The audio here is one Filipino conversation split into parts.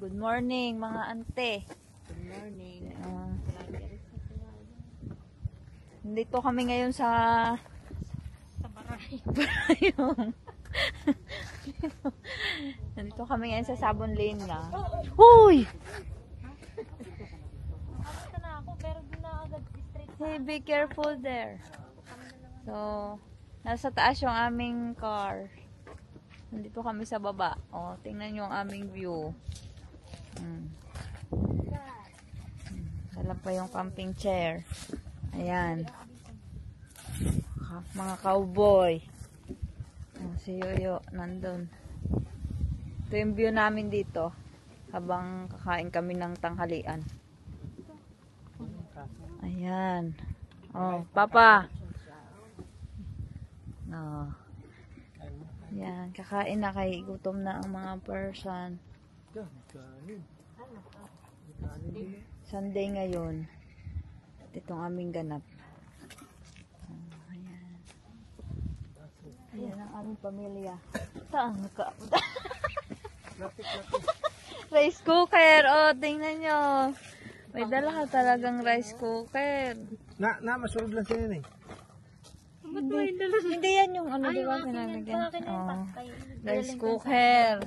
Good morning mga ante. Good morning. Nandito kami ngayon sa baray. Nandito kami ngayon sa Sabon Lane na. Hoy! Nakakita na ako pero di na agad straight. Hey, be careful there. So, nasa taas yung aming car. Nandito kami sa baba. Oh, tingnan nyo ang aming view. Dala pa yung camping chair. Ayan. Mga cowboy. Oh, si Yoyo nandun. Ito yung view namin dito habang kakain kami ng tanghalian. Ayan. Oh, Papa. Oh. Yan, kakain na, kay gutom na ang mga person. Sunday ngayon. Itong aming ganap. Ayan. Ayan ang aming pamilya. Saan ka? Rice cooker. Oh, tingnan nyo. May dala ka talagang rice cooker. Masurog lang siya yun eh. Hindi yan yung ano, di ba? Pinalagyan. Oh, rice cooker.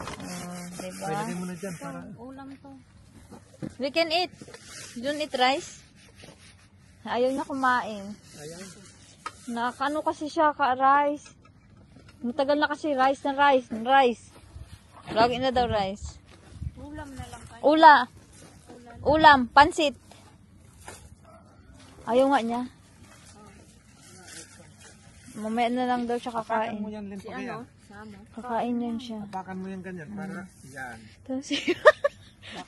Oh, diba? Pwede mo na dyan para... Ulam to. We can eat. Don't eat rice. Ayaw niya kumain. Ayan. Nakano kasi siya ka-rice. Matagal na kasi rice. Lagi na daw rice. Ulam na lang kayo. Ulam, pansit. Ayaw nga niya. Mamaya na lang daw siya Apakan kakain. mo yan, Limpo, kaya. Sama. Kakain yan siya. Apakan mo yan ganyan para... Yan. Tapos,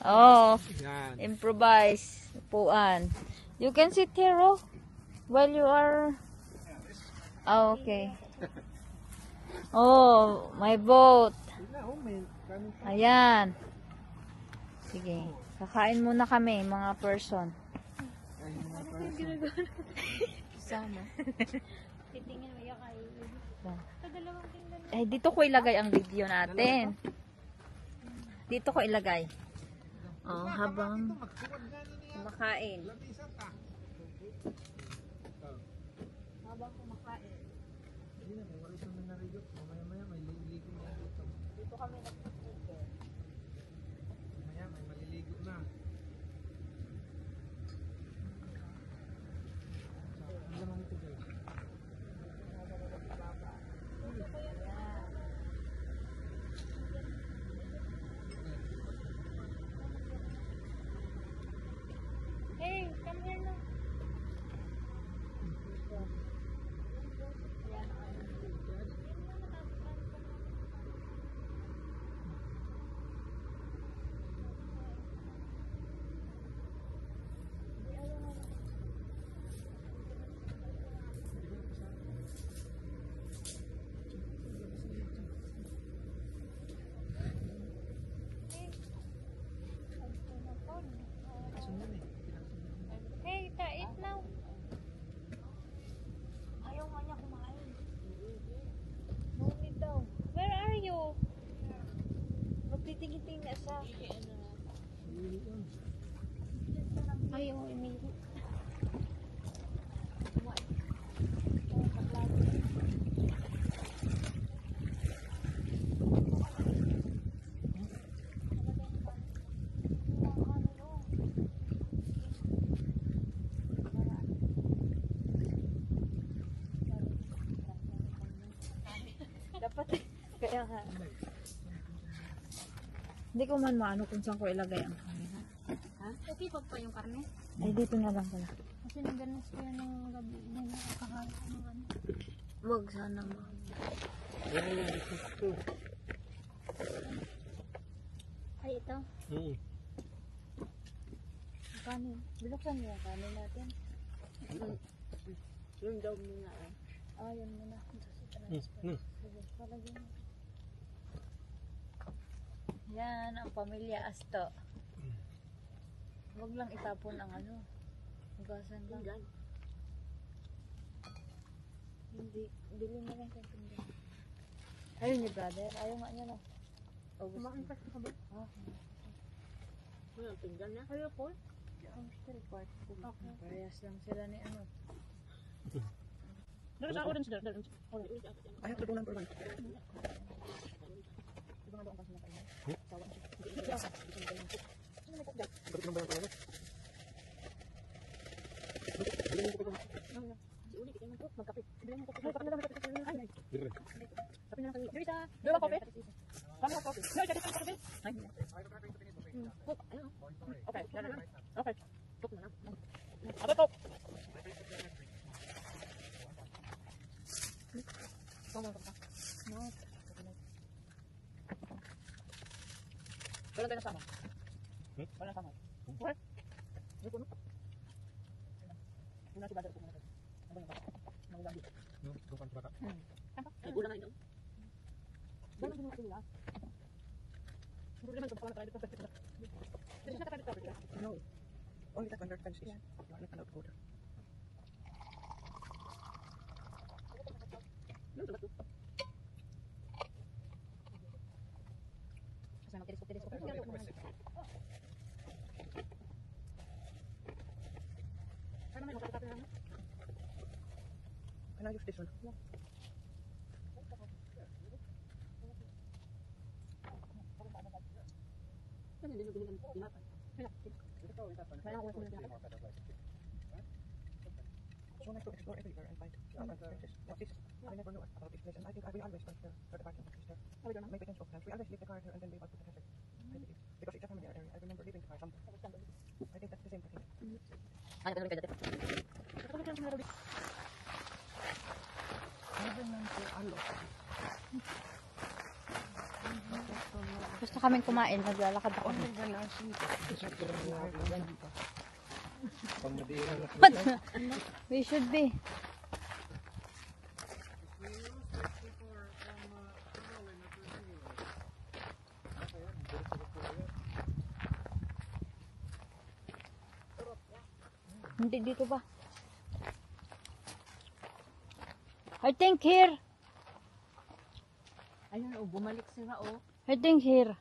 oh, Yan. improvise. Upuan. You can sit here, oh, while you are... Oh, okay. Oh, my boat. Ayan. Sige. Kakain muna kami, mga person. Sama. Titingin mo yung kayo. Kadalawang tingnan. Eh, dito ko ilagay ang video natin. Dito ko ilagay. Oh, habang kumakain. Habang kumakain. Dito kami nag-cooker. Mamaya may maliligo na. Ang laman ito guys. Hey, come here na. Hey, eat now. Ayaw nga niya kumain. No need daw. Where are you? Magtitingin-tingin na siya. Ayaw, umili. Dapat kaya nga. Hindi ko man maano kung saan ko ilagay ang camera. Ha? Okay, pag pa yung karne. Ay, dito na lang pala. Kasi naganas ko yan ng gabi. Hindi na kakahalit ng ano. Wag sana mo. Yan yung business ko. Ay, ito. Kanin. Biluksan niyo yung kanin natin. Yung daw muna. Ah, yan muna. Sige, palagyan mo. Yan, ang pamilya Asto. Huwag lang itapon ang ano. Hugasan lang. Hindi, bili na lang kung tingnan. Ayun ni brother, ayaw nga niya na. Kumain pa sa kabit. Ano, tinggal na? Ayaw po. Okay. Parehas lang sila ni ano. Dala sa orange, dala. Orange. I have to go number 1. Wala tayo nasama. Wala nasama. What? Ano po no? Muna si Badar po muna. Ano ba? Ano ba? No, bukan baka. Nagula na ito. Wala din mo sila. Hindi naman ito pa na tayo dito. Hindi na tayo dito. No. Only that under fence is. You are not allowed to go there. Ano ba ito? Kasama teleskop. Sana may makakapit na. Can I use this one? Ano din mo ginagawa? Wala ko na. So nice to explore everywhere and find fences. What's this? I never knew about this place, and I think I will always find where the parking lot is there. Maybe change of plans. We always leave the car here and then leave out to the hazard. I believe. Because it's a familiar area. I remember leaving the car somewhere. I think that's the same for here. Ano ka dito? Gusto kaming kumain, naglalakad ako. Pang madira na. We should be. Hindi dito ba? I think here. Ayun, bumalik sila, oh. I think here.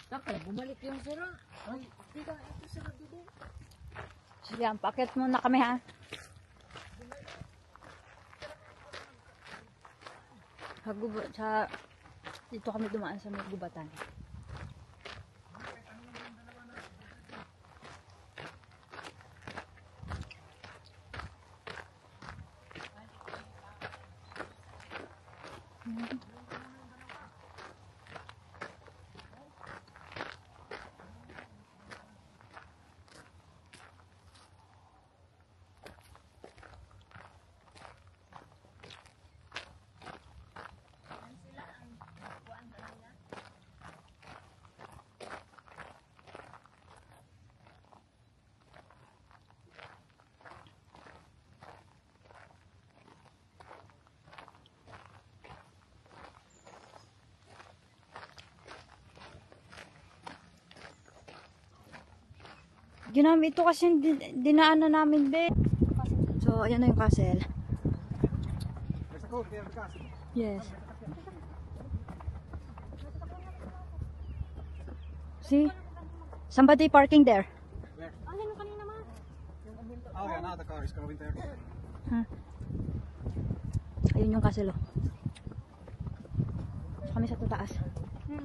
Dapat, bumalik yung sila. Ay, tika, ito sila dito. Sige, pakit muna kami ha. Dito kami dumaan sa may gubatan. Ginamit ito kasi dinaanan namin, be. So, ayan na yung castle. There's a code there, the castle. Yes. See? Somebody parking there. Where? Ayun yung kanina ma. Oh yeah, now the car is going there. Huh? Ayun yung castle, oh. Kami sa tataas. Yan.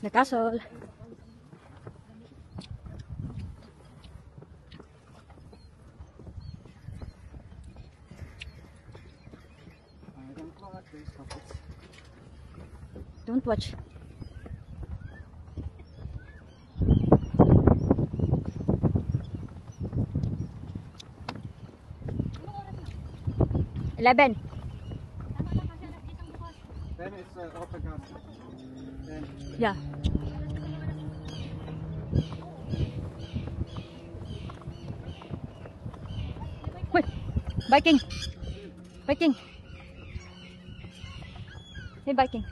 The castle. Don't watch. Eleven. Then it's open castle. Then Yeah. Wait. Biking. Biking. Hey, biking.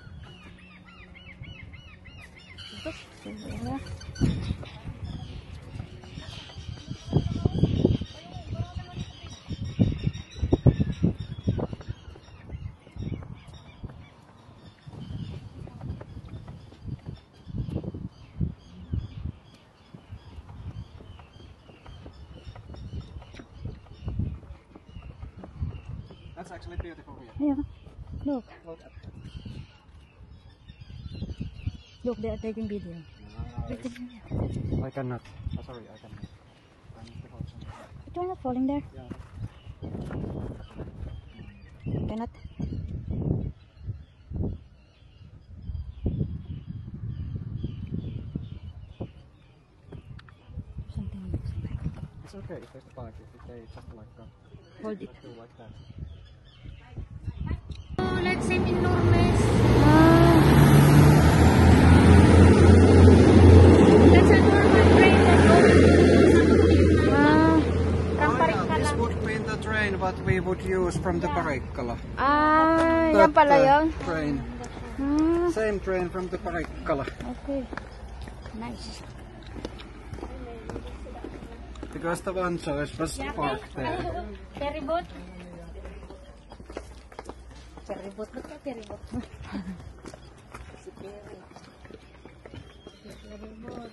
That's actually beautiful here. Yeah. Look. Look at that. Look, they are taking video. Nice. I cannot. Oh, sorry, I cannot. I need to hold something. You're not falling there. Yeah. Cannot. Something. It's okay if there's a bike, if they just like Hold it. do like that. Oh, let's say enormous. That's a normal train that goes. This would be the train what we would use from the Parikkala. Yan pala yun. Train. Ah, Same train from the Parikkala. okay. Nice. Because the one choice was parked there. Ferry boat. Ferry boat. Ba't ka ferry boat? Si ferry. Ferry boat.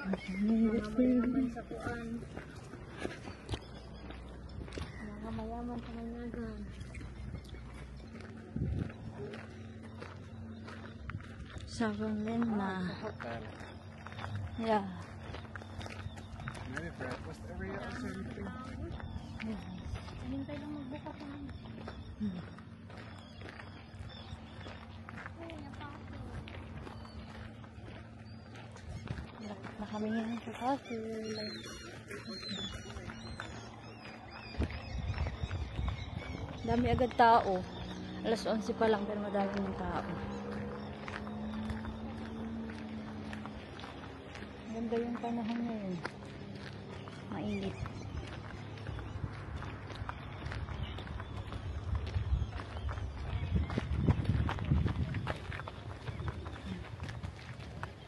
Mga mayaman sa kuan. Mga mayaman sa Manyagan. Sabang din na. Hotel. Yeah. Maybe breakfast area or something. Hintay lang magbuka pa naman. Lapit na kami ngayon sa castle. Dami agad tao. Alas 11 pa lang pero madami ng tao. Ganda yung panahon ngayon. Mainit.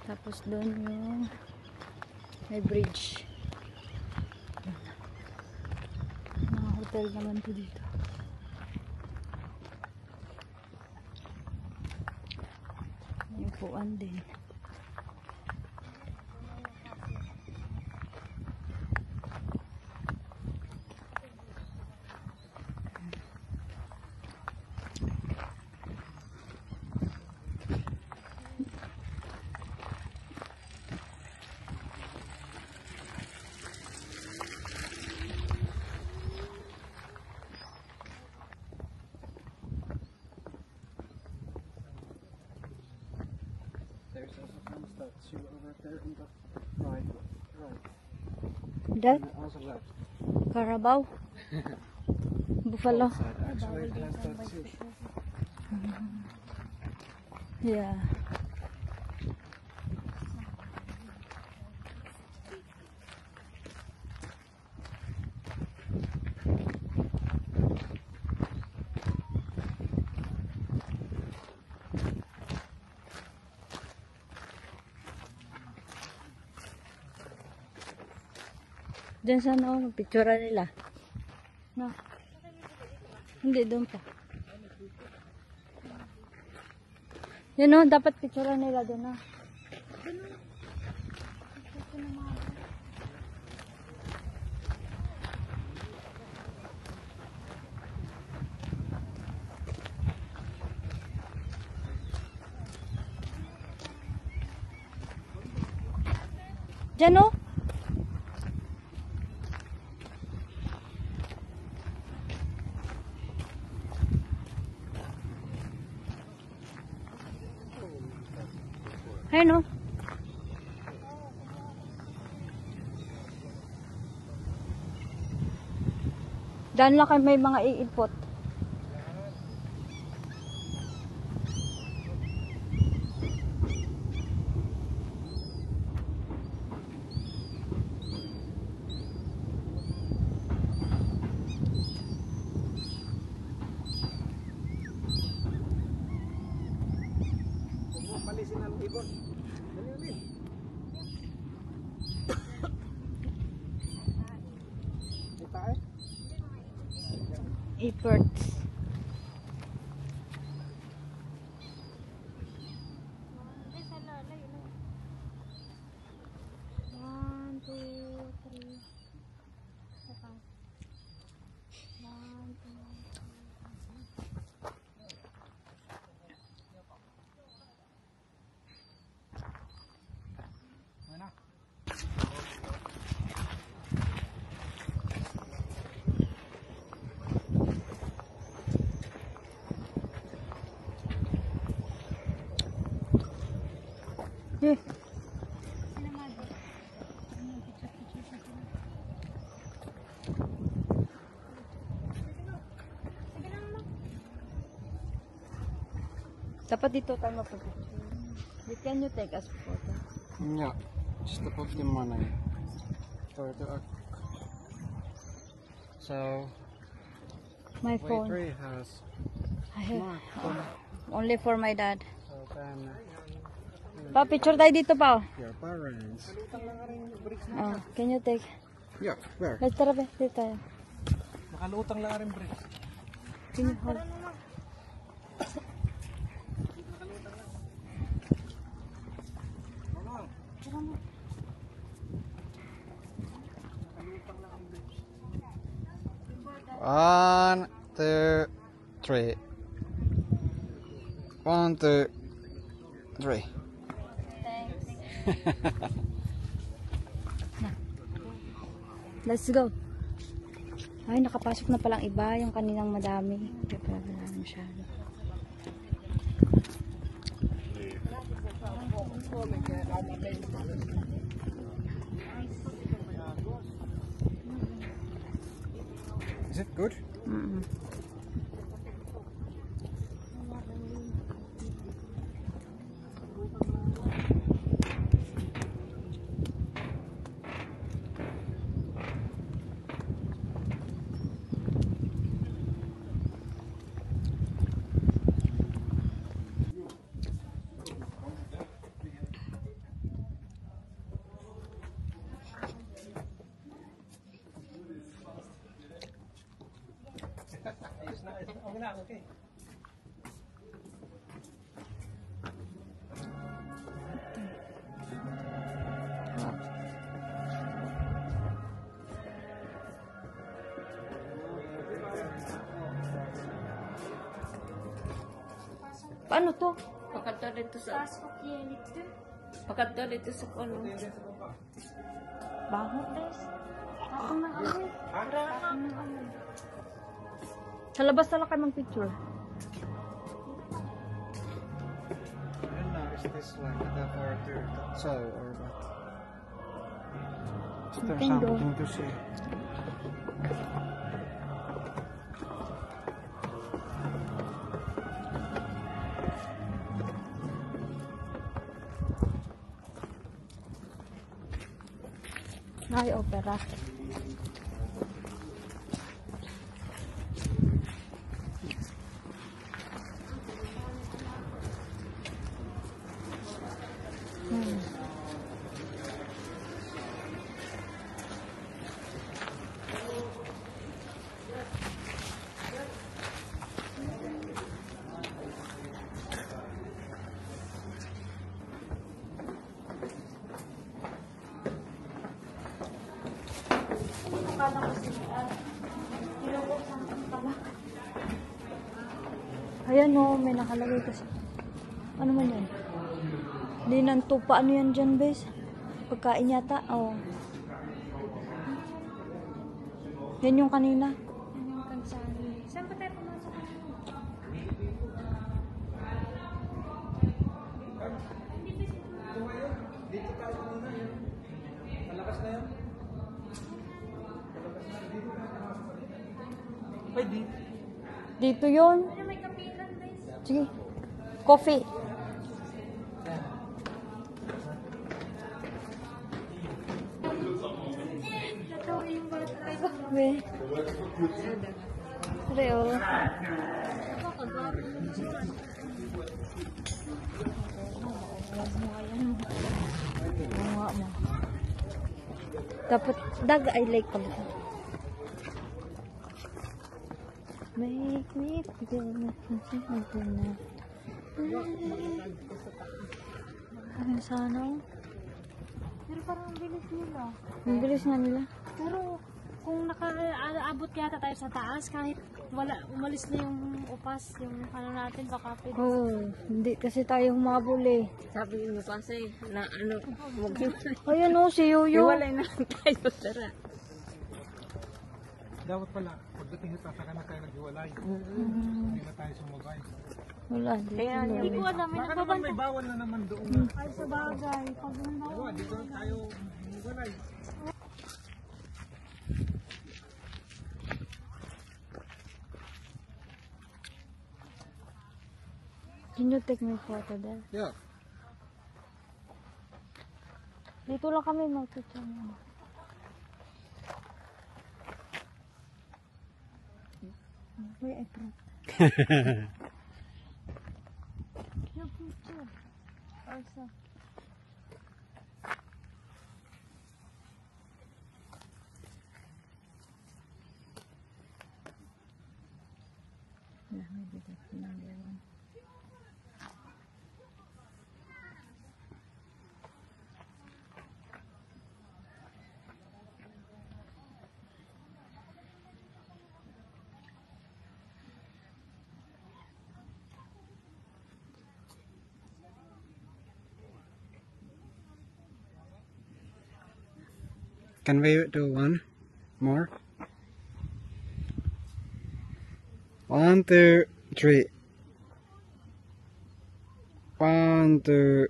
Tapos doon yung may bridge. Mga hotel naman po dito. Yung puan din. There's also some statue over there in the right. That? And also left. Carabao? Buffalo? Both side actually has statue. Yeah. Diyan sa ano, picture nila. No. Hindi, doon pa. Yun o, dapat picture nila doon na. Diyan o. Ayun o. Daan lang kayo may mga iipot. Palisin ang ibon. Dali. Ito eh. Iports. One, two, three. One, two, three. Eh. Dapat dito tayo magpapicture. Can you take us photo? Ja, just to put the money for the so My phone. Waitress has I have smartphone. only for my dad. So then Pa, picture tayo dito pa. your parents. Oh, can you take? Yeah, where? Let's tara ba? Dito tayo. Nakalutang lang rin bricks. Can you hold? One, two, three. 1, 2, 3. Let's go. Ay, nakapasok na palang iba. Yung kaninang madami. Hindi pala wala masyado. Is it good? Mm-mm. Okay. Paano to? Pakadto dito sa... Pakadto dito sa kono. Baho, Tess. Ako na kami. Sa labas na lang kayo mag-picture. Is this like the order so or what? Is there Bingo. something to say? Ay, opera. Ayan o, may nakalagay kasi. Ano man yan? Dinan tupa. Ano yan dyan, bes? Pagkain yata. Oh. Yan yung kanina. Saan ba tayo pumasok? Dito yun. Sige. Coffee. Be. Reo. Dapat dag I like pala. Make me feel na. Ano sana? Pero parang ang bilis nila. Ang bilis nga nila. Pero kung nakaabot yata tayo sa taas, kahit wala, umalis na yung upas, yung ano natin, baka pwede. Oo, hindi kasi tayo humabol eh. Sabi mo kasi na ano, Ayan o, si Yoyo. hiwalay na lang tayo, tara. Dapat pala, pagdating sa sasaka na tayo naghiwalay. Hindi na tayo sumabay. Wala, dito lang. Hindi ko alam, may nagbabanta. bawal na naman doon. Ay, sa bagay. Pag halimbawa, Dito tayo mugulay. can you take me photo there? Yeah. Dito lang kami mag-picture mo. Wait, I brought. Your picture. Also. Yeah, maybe that's another one. Can we do one more? 1, 2, 3. 1, 2,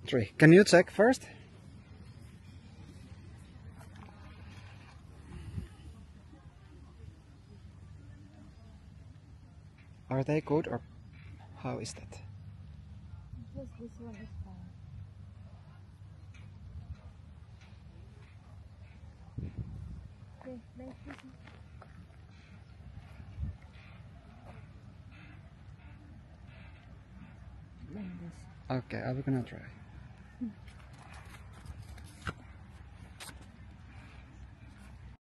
3. Can you check first? Are they good or how is that? Just this one is fine. Okay, like this. Like this. Okay, I'm gonna try.